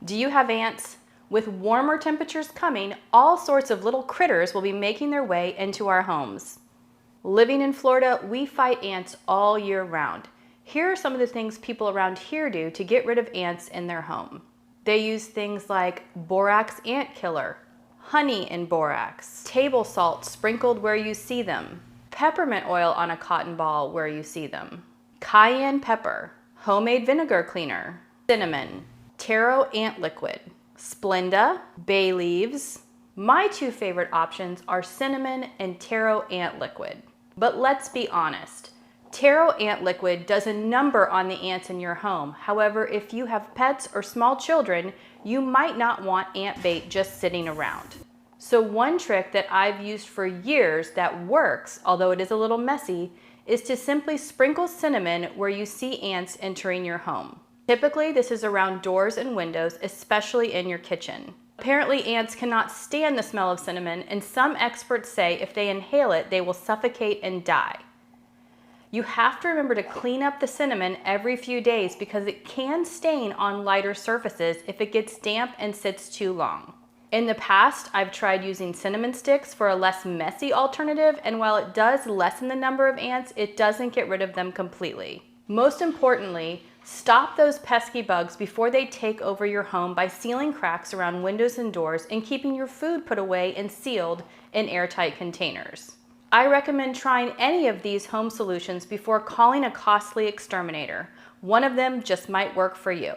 Do you have ants? With warmer temperatures coming, all sorts of little critters will be making their way into our homes. Living in Florida, we fight ants all year round. Here are some of the things people around here do to get rid of ants in their home. They use things like borax ant killer, honey and borax, table salt sprinkled where you see them, peppermint oil on a cotton ball where you see them, cayenne pepper, homemade vinegar cleaner, cinnamon, taro ant liquid, Splenda, bay leaves. My two favorite options are cinnamon and taro ant liquid. But let's be honest, taro ant liquid does a number on the ants in your home. However, if you have pets or small children, you might not want ant bait just sitting around. So one trick that I've used for years that works, although it is a little messy, is to simply sprinkle cinnamon where you see ants entering your home. Typically, this is around doors and windows, especially in your kitchen. Apparently, ants cannot stand the smell of cinnamon, and some experts say if they inhale it, they will suffocate and die. You have to remember to clean up the cinnamon every few days because it can stain on lighter surfaces if it gets damp and sits too long. In the past, I've tried using cinnamon sticks for a less messy alternative, and while it does lessen the number of ants, it doesn't get rid of them completely. Most importantly, stop those pesky bugs before they take over your home by sealing cracks around windows and doors and keeping your food put away and sealed in airtight containers. I recommend trying any of these home solutions before calling a costly exterminator. One of them just might work for you.